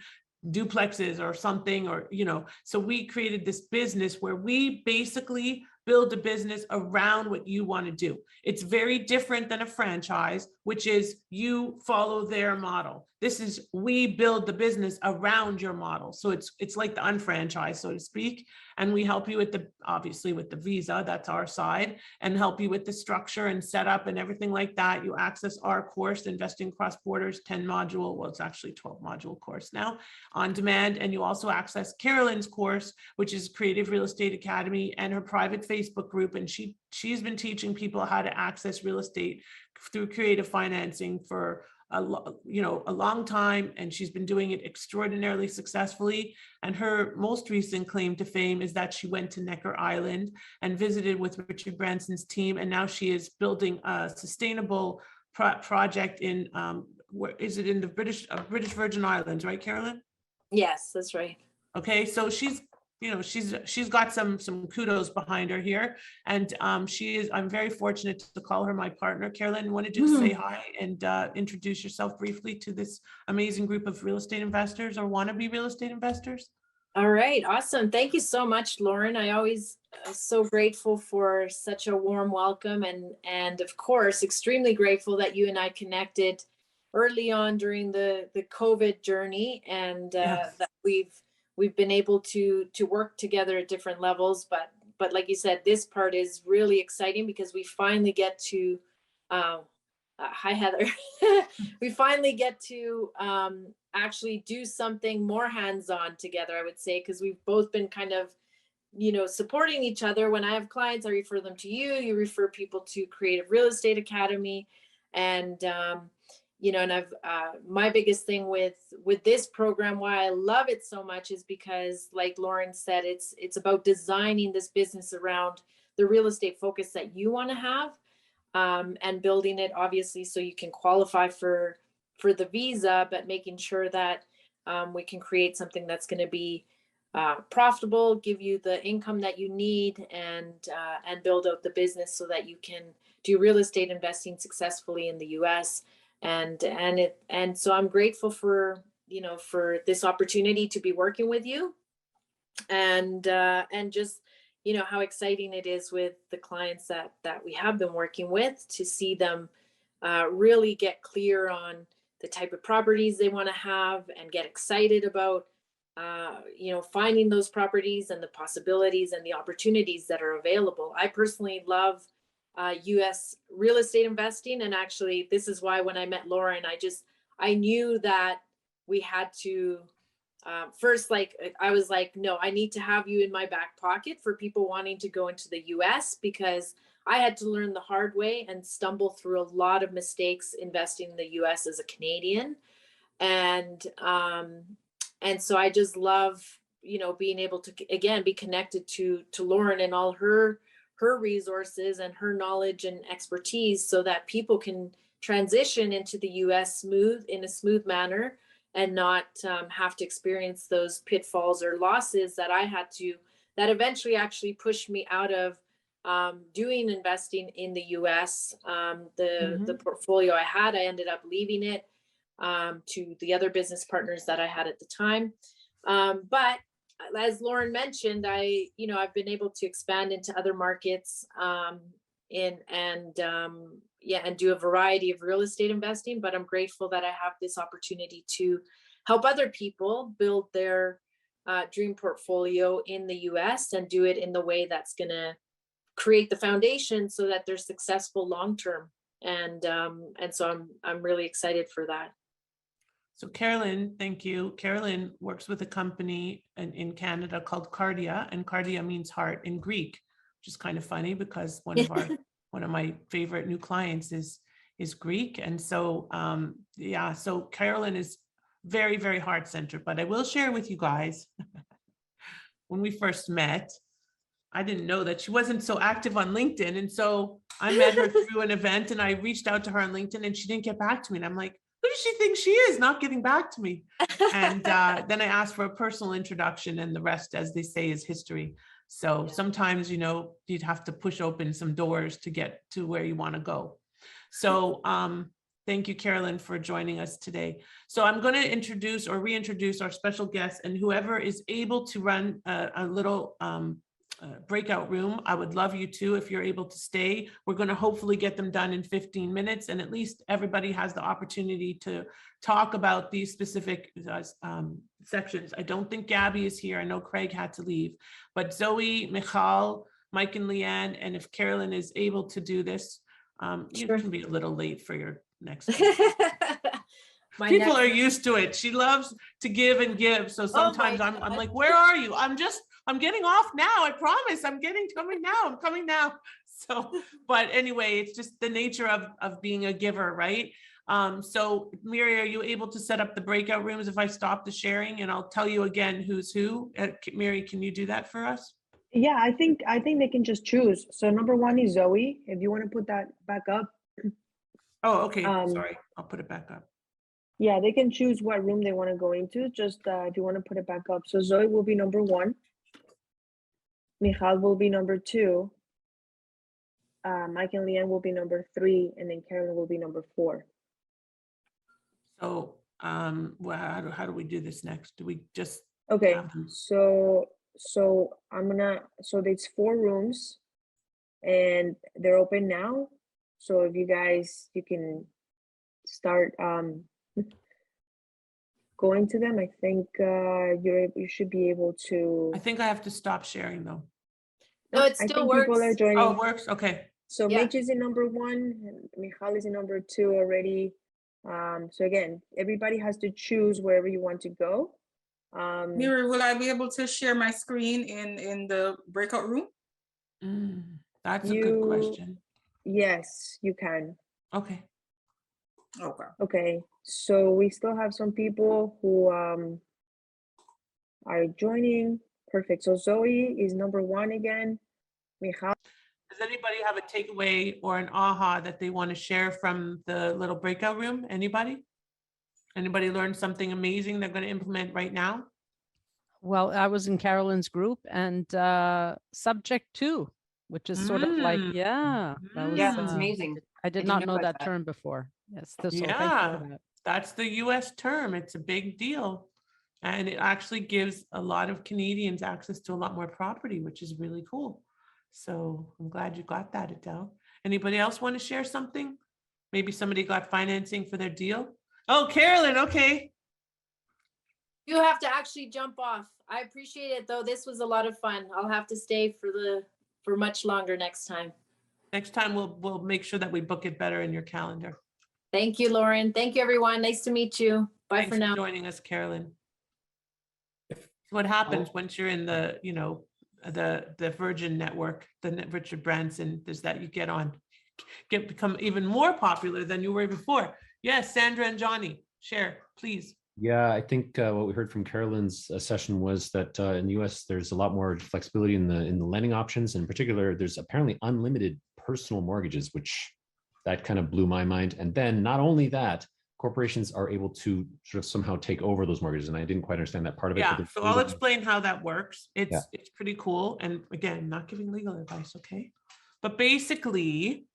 duplexes or something, or, you know. So we created this business where we basically build a business around what you want to do. It's very different than a franchise, which is you follow their model. This is we build the business around your model. So it's like the unfranchised, so to speak. And we help you with obviously with the visa, that's our side, and help you with the structure and setup and everything like that. You access our course, Investing Cross Borders, 10 module, well, it's actually 12 module course now, on demand. And you also access Carolyn's course, which is Creative Real Estate Academy, and her private Facebook group. And she's been teaching people how to access real estate through creative financing for a long time, and she's been doing it extraordinarily successfully. And her most recent claim to fame is that she went to Necker Island and visited with Richard Branson's team, and now she is building a sustainable project in where is it, in the British Virgin Islands, right, Carolyn? Yes, that's right. Okay, so she's got some kudos behind her here, and I'm very fortunate to call her my partner. Carolyn, wanted you to say hi and introduce yourself briefly to this amazing group of real estate investors or wannabe real estate investors. All right, awesome. Thank you so much, Lauren. I always so grateful for such a warm welcome, and of course, extremely grateful that you and I connected early on during the COVID journey, and Yes. that we've been able to work together at different levels. But like you said, this part is really exciting because we finally get to hi Heather. We finally get to actually do something more hands-on together, I would say, because we've both been kind of supporting each other. When I have clients, I refer them to you refer people to Creative Real Estate Academy, and and I've my biggest thing with this program, why I love it so much, is because, like Lauren said, it's about designing this business around the real estate focus that you want to have, and building it obviously so you can qualify for the visa, but making sure that we can create something that's going to be profitable, give you the income that you need, and build out the business so that you can do real estate investing successfully in the US. And so I'm grateful for this opportunity to be working with you, and just how exciting it is with the clients that we have been working with, to see them really get clear on the type of properties they want to have and get excited about finding those properties and the possibilities and the opportunities that are available. I personally love US real estate investing. And actually, this is why when I met Lauren, I knew that we had to first, I was like, no, I need to have you in my back pocket for people wanting to go into the US, because I had to learn the hard way and stumble through a lot of mistakes investing in the US as a Canadian. And so I just love, being able to, again, be connected to Lauren and all her resources and her knowledge and expertise, so that people can transition into the US in a smooth manner, and not have to experience those pitfalls or losses that I had to, that eventually actually pushed me out of doing investing in the US. The portfolio I had, I ended up leaving it to the other business partners that I had at the time. But as Lauren mentioned, I've been able to expand into other markets and do a variety of real estate investing. But I'm grateful that I have this opportunity to help other people build their dream portfolio in the US, and do it in the way that's going to create the foundation so that they're successful long term. And so I'm really excited for that. So Carolyn, thank you. Carolyn works with a company in Canada called Cardia, and Cardia means heart in Greek, which is kind of funny because one of my favorite new clients is Greek. And so, so Carolyn is very, very heart-centered. But I will share with you guys, when we first met, I didn't know that she wasn't so active on LinkedIn. And so I met her through an event, and I reached out to her on LinkedIn, and she didn't get back to me. And I'm like, who does she think she is, not getting back to me? And then I asked for a personal introduction, and the rest, as they say, is history. So sometimes, you'd have to push open some doors to get to where you want to go. So thank you, Carolyn, for joining us today. So I'm going to introduce or reintroduce our special guest, and whoever is able to run a little breakout room. I would love you to, if you're able to stay. We're going to hopefully get them done in 15 minutes, and at least everybody has the opportunity to talk about these specific sections. I don't think Gabby is here. I know Craig had to leave, but Zoe, Michal, Mike and Leanne, and if Carolyn is able to do this, you Sure. can be a little late for your next. My People next- are used to it. She loves to give and give. So sometimes I'm God. like, where are you? I'm getting off now. I promise. I'm coming now. I'm coming now. So, but anyway, it's just the nature of being a giver, right? So Miri, are you able to set up the breakout rooms if I stop the sharing, and I'll tell you again who's who? Miri, can you do that for us? Yeah, I think they can just choose. So number 1 is Zoe. If you want to put that back up. Oh, okay. Sorry. I'll put it back up. Yeah, they can choose what room they want to go into. Just if you want to put it back up. So Zoe will be number 1. Michal will be number 2. Mike and Leanne will be number 3, and then Carolyn will be number 4. So, well, how do we do this next? Do we just Okay, have them? so there's 4 rooms, and they're open now. So if you guys, you can start going to them. I think you should be able to. I think I have to stop sharing though. No, it I still think people are works. joining. Oh, it works. Okay. So Yeah. Mitch is in number 1, and Michal is in number 2 already. So again, everybody has to choose wherever you want to go. Miri, will I be able to share my screen in the breakout room? That's a good question. Yes, you can. Okay. Okay. Okay, so we still have some people who are joining. Perfect. So Zoe is number 1 again. Michal. Does anybody have a takeaway or an aha that they want to share from the little breakout room? Anybody? Anybody learned something amazing they're going to implement right now? Well, I was in Carolyn's group, and subject 2, which is sort of like, yeah, that was, Yeah, that's amazing. I did not know that term before. Yes, so thank you for that. That's the US term. It's a big deal. And it actually gives a lot of Canadians access to a lot more property, which is really cool. So I'm glad you got that, Adele. Anybody else want to share something? Maybe somebody got financing for their deal. Oh, Carolyn, okay. You have to actually jump off. I appreciate it though. This was a lot of fun. I'll have to stay for much longer next time. Next time we'll make sure that we book it better in your calendar. Thank you, Lauren. Thank you, everyone. Nice to meet you. Bye Thanks for now. joining us, Carolyn. What happens once you're in the, the Virgin network, the Richard Branson, is that you become even more popular than you were before. Yes, Sandra and Johnny, share, please. Yeah, I think what we heard from Carolyn's session was that in the US, there's a lot more flexibility in the lending options. In particular, there's apparently unlimited personal mortgages, which that kind of blew my mind. And then not only that, corporations are able to sort of somehow take over those mortgages. And I didn't quite understand that part of it. Yeah, so I'll explain how that works. It's Yeah. it's pretty cool. And again, not giving legal advice, okay? But basically,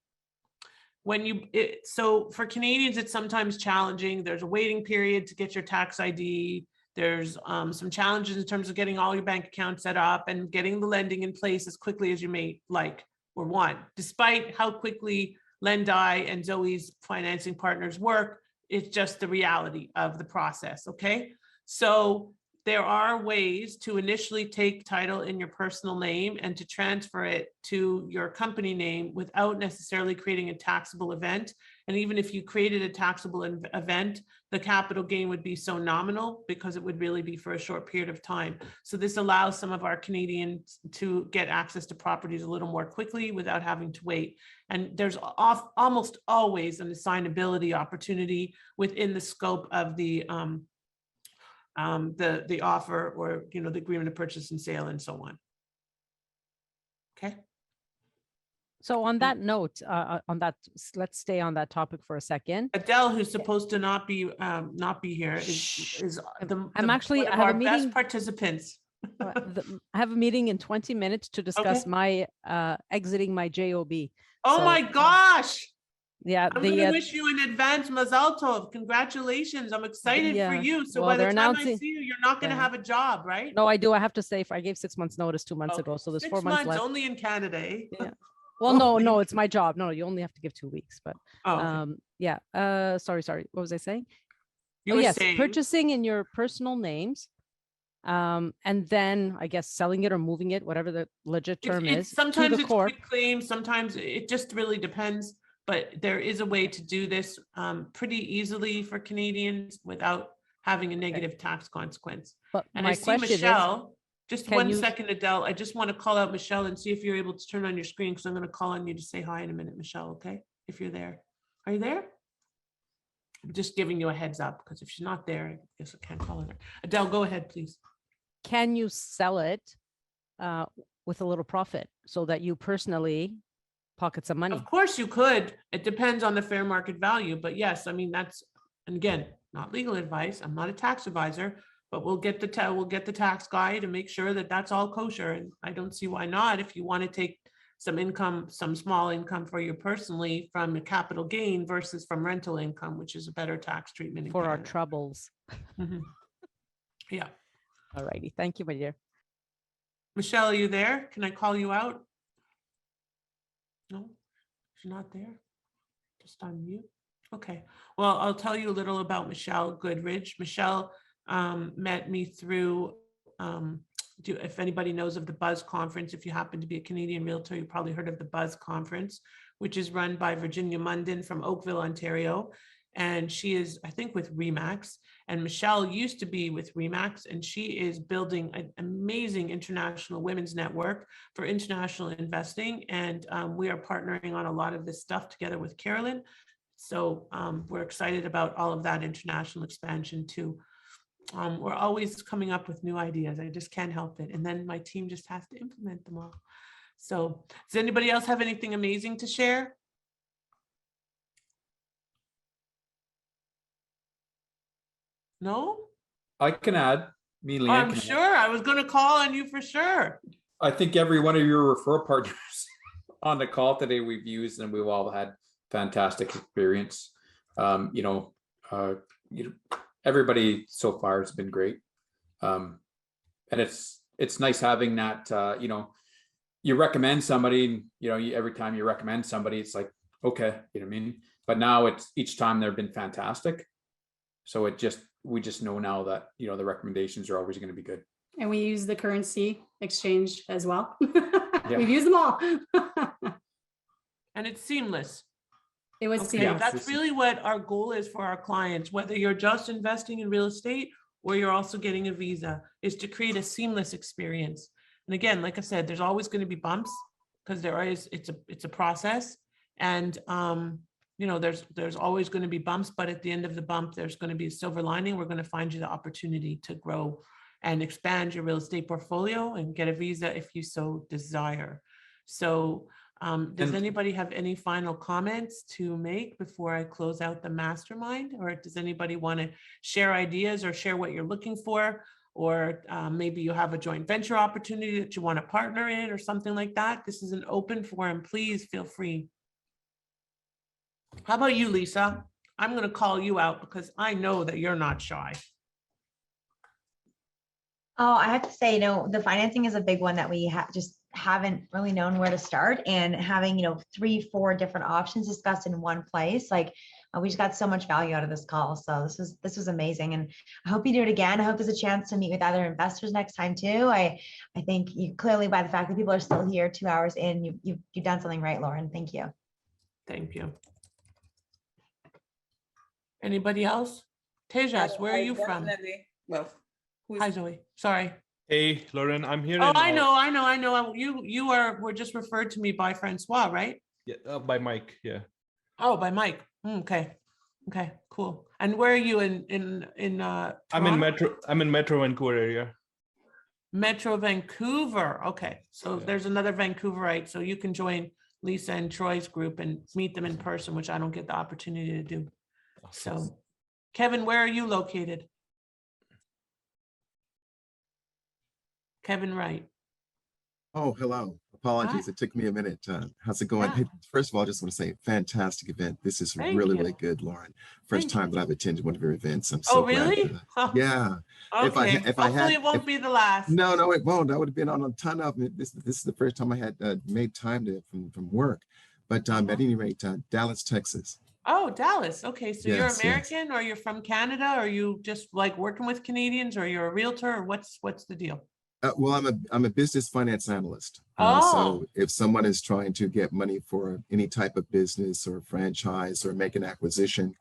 so for Canadians, it's sometimes challenging. There's a waiting period to get your tax ID. There's some challenges in terms of getting all your bank accounts set up and getting the lending in place as quickly as you may like or want. Despite how quickly Lendi and Zoe's financing partners work, it's just the reality of the process, okay? So there are ways to initially take title in your personal name and to transfer it to your company name without necessarily creating a taxable event. And even if you created a taxable event, the capital gain would be so nominal because it would really be for a short period of time. So this allows some of our Canadians to get access to properties a little more quickly without having to wait. And there's almost always an assignability opportunity within the scope of the offer or, the agreement of purchase and sale and so on. Okay. So on that note, let's stay on that topic for a second. Adele, who's supposed to not be here, is I'm actually one of I have our a meeting. best participants. I have a meeting in 20 minutes to discuss Okay. my exiting my JOB. Oh So, my gosh! Yeah, I'm going to wish you in advance Mazal Tov. Congratulations. I'm excited for you. So by the time I see you, you're not going to have a job, right? No, I do. I have to say, I gave 6 months notice 2 months ago. So there's 4 months left. Only in Canada, eh? Yeah. Well, no, it's my job. No, you only have to give 2 weeks, but yeah. Sorry. What was I saying? You were yes, saying purchasing in your personal names. And then I guess selling it or moving it, whatever the legit term is. Sometimes it's quick claims, sometimes it just really depends. But there is a way to do this pretty easily for Canadians without having a negative tax consequence. But and my I see question Michelle, just one you... second, Adele. I just want to call out Michelle and see if you're able to turn on your screen, because I'm going to call on you to say hi in a minute, Michelle, okay? If you're there. Are you there? I'm just giving you a heads up, because if she's not there, I guess I can't call on her. Adele, go ahead, please. Can you sell it with a little profit so that you personally pocket some money? Of course you could. It depends on the fair market value, but yes, I mean, that's, and again, not legal advice. I'm not a tax advisor, but we'll get the tax guy to make sure that that's all kosher. And I don't see why not. If you want to take some income, some small income for you personally from a capital gain versus from rental income, which is a better tax treatment for our troubles. Yeah. All righty. Thank you, my dear. Michelle, are you there? Can I call you out? No, she's not there. Just on mute. Okay. Well, I'll tell you a little about Michelle Goodridge. Michelle met me through, if anybody knows of the Buzz Conference, if you happen to be a Canadian realtor, you probably heard of the Buzz Conference, which is run by Virginia Munden from Oakville, Ontario. And she is, I think, with Remax. And Michelle used to be with Remax, and she is building an amazing international women's network for international investing. And we are partnering on a lot of this stuff together with Carolyn. So we're excited about all of that international expansion too. We're always coming up with new ideas. I just can't help it. And then my team just has to implement them all. So does anybody else have anything amazing to share? No? I can add. I'm sure. I was going to call on you for sure. I think every one of your referral partners on the call today we've used, and we've all had fantastic experience. Everybody so far has been great. And it's nice having that, you recommend somebody, every time you recommend somebody, it's like, okay, you know what I mean? But now it's each time they've been fantastic. So we just know now that, the recommendations are always going to be good. And we use the currency exchange as well. Yeah. We've used them all. And it's seamless. It was Okay, seamless. that's really what our goal is for our clients, whether you're just investing in real estate or you're also getting a visa, is to create a seamless experience. And again, like I said, there's always going to be bumps because it's a process. And there's always going to be bumps, but at the end of the bump, there's going to be a silver lining. We're going to find you the opportunity to grow and expand your real estate portfolio and get a visa if you so desire. So does anybody have any final comments to make before I close out the mastermind? Or does anybody want to share ideas or share what you're looking for? Or maybe you have a joint venture opportunity that you want to partner in or something like that. This is an open forum. Please feel free. How about you, Lisa? I'm going to call you out because I know that you're not shy. Oh, I have to say, the financing is a big one that we just haven't really known where to start, and having, 3-4 different options discussed in one place. We just got so much value out of this call. So this was amazing. And I hope you do it again. I hope there's a chance to meet with other investors next time too. I think you clearly, by the fact that people are still here 2 hours in, you've done something right, Lauren. Thank you. Thank you. Anybody else? Tejas, where are you from? Well, hi, Zoe. Sorry. Hey, Lauren, I'm here. Oh, I know. You were just referred to me by Francois, right? Yeah, by Mike. Yeah. Oh, by Mike. Okay, cool. And where are you in Toronto? I'm in Metro Vancouver area. Metro Vancouver. Okay, so yeah. There's another Vancouverite, so you can join Lisa and Troy's group and meet them in person, which I don't get the opportunity to do. So, Kevin, where are you located? Kevin Wright. Oh, hello. Apologies, it took me a minute. How's it going? Yeah. Hey, first of all, I just want to say, fantastic event. This is Thank really, you. really good, Lauren. First Thank time you. that I've attended one of your events. I'm Oh, so glad. really? Oh, Yeah. okay. If I had, Hopefully it won't be the last. no, it won't. I would have been on a ton of it. This is the first time I had made time from work. But at any rate, Dallas, Texas. Oh, Dallas. Okay, so you're Yes, American, or you're from Canada, or you just like working with Canadians, or you're a realtor, or what's the deal? Well, I'm a business finance analyst. Oh, So if someone is trying to get money for any type of business or franchise or make an acquisition,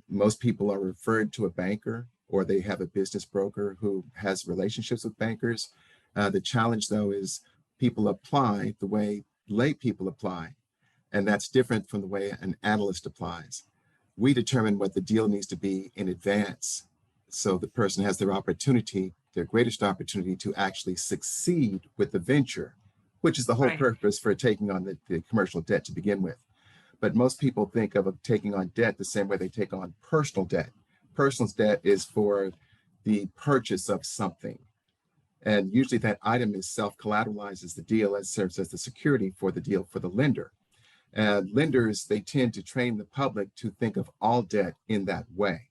most people are referred to a banker, or they have a business broker who has relationships with bankers. The challenge, though, is people apply the way lay people apply, and that's different from the way an analyst applies. We determine what the deal needs to be in advance, so the person has their opportunity, their greatest opportunity, to actually succeed with the venture, which is the whole purpose for taking on the commercial debt to begin with. But most people think of taking on debt the same way they take on personal debt. Personal debt is for the purchase of something. And usually that item is self-collateralizes the deal, and serves as the security for the deal for the lender. And lenders, they tend to train the public to think of all debt in that way.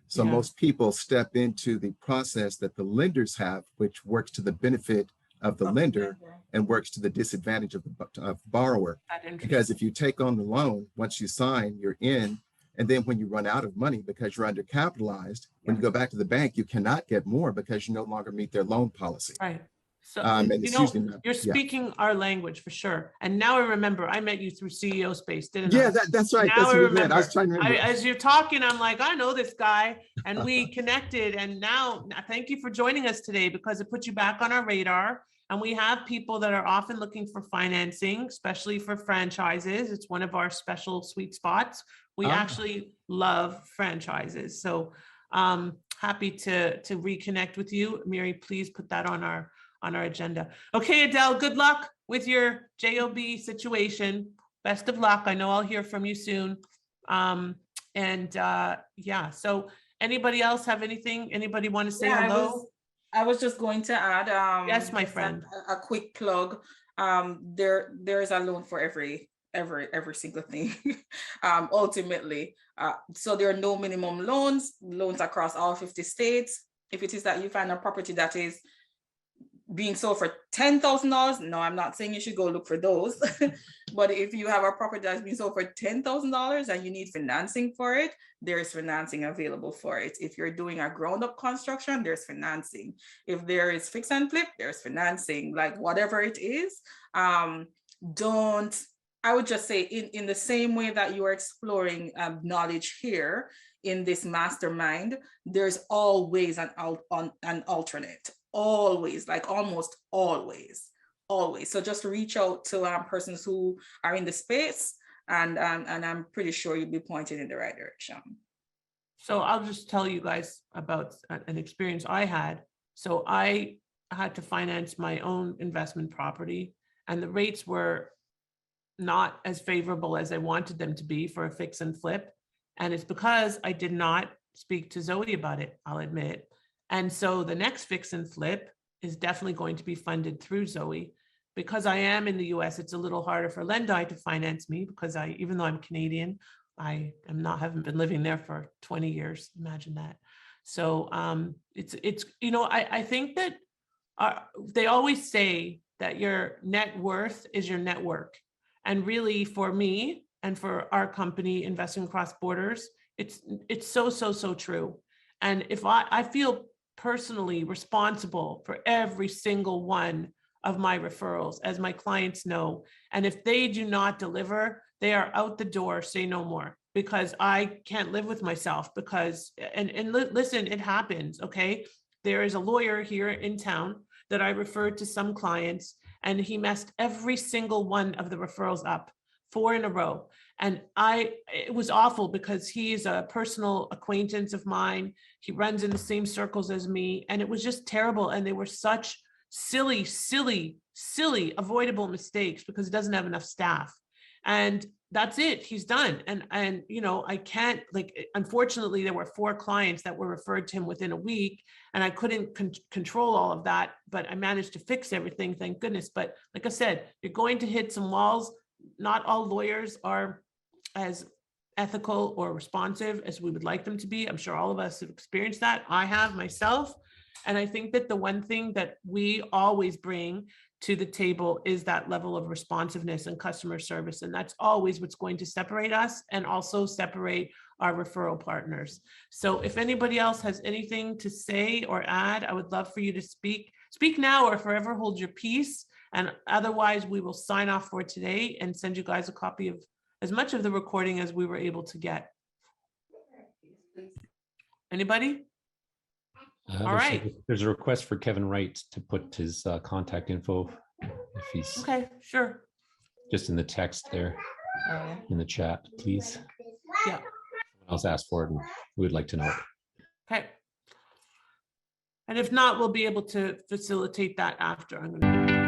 So most people step into the process that the lenders have, which works to the benefit of the lender and works to the disadvantage of the borrower. Because if you take on the loan, once you sign, you're in. And then when you run out of money because you're undercapitalized, when you go back to the bank, you cannot get more because you no longer meet their loan policy. right. So, And you it's know, usually not, you're speaking our language for sure. And now I remember, I met you through CEO Space, didn't I? Yeah, that's right. Now That's I what we remember. meant. I was trying to remember. As you're talking, I'm like, I know this guy, and we connected. And now, thank you for joining us today, because it puts you back on our radar. And we have people that are often looking for financing, especially for franchises. It's one of our special sweet spots. We actually love franchises. So happy to reconnect with you. Mary, please put that on our agenda. Okay, Adele, good luck with your JOB situation. Best of luck. I know I'll hear from you soon. Yeah, so anybody else have anything? Anybody want to say hello? I was just going to add, yes, my friend, a quick plug. There is a loan for every single thing. Ultimately, so there are no minimum loans across all 50 states. If it is that you find a property that is being sold for $10,000, no, I'm not saying you should go look for those. But if you have a property that's being sold for $10,000 and you need financing for it, there is financing available for it. If you're doing a ground up construction, there's financing. If there is fix and flip, there's financing. Like whatever it is, I would just say in the same way that you are exploring knowledge here in this mastermind, there's always an alternate. Always, like almost always. So just reach out to persons who are in the space, and I'm pretty sure you'll be pointed in the right direction. So I'll just tell you guys about an experience I had. So I had to finance my own investment property, and the rates were not as favorable as I wanted them to be for a fix and flip. And it's because I did not speak to Zoe about it, I'll admit. And so the next fix and flip is definitely going to be funded through Zoe. Because I am in the US, it's a little harder for Lendai to finance me, because even though I'm Canadian, haven't been living there for 20 years. Imagine that. So it's I think that they always say that your net worth is your network. And really, for me and for our company, Investing Across Borders, it's so true. And if I feel personally responsible for every single one of my referrals, as my clients know. And if they do not deliver, they are out the door, say no more, because I can't live with myself. Because, listen, it happens, okay? There is a lawyer here in town that I referred to some clients, and he messed every single one of the referrals up, 4 in a row. And it was awful, because he's a personal acquaintance of mine. He runs in the same circles as me, and it was just terrible. And they were such silly, avoidable mistakes, because it doesn't have enough staff. And that's it. He's done. And, you know, I can't, like, unfortunately, there were 4 clients that were referred to him within a week, and I couldn't control all of that, but I managed to fix everything, thank goodness. But like I said, you're going to hit some walls. Not all lawyers are as ethical or responsive as we would like them to be. I'm sure all of us have experienced that. I have myself. And I think that the one thing that we always bring to the table is that level of responsiveness and customer service. And that's always what's going to separate us and also separate our referral partners. So if anybody else has anything to say or add, I would love for you to speak now or forever hold your peace. And otherwise we will sign off for today and send you guys a copy of as much of the recording as we were able to get. Anybody? All right. There's a request for Kevin Wright to put his contact info if he's okay, sure. Just in the text there, in the chat, please. Yeah. Someone else asked for it, and we would like to know it. Okay. And if not, we'll be able to facilitate that after. I'm going to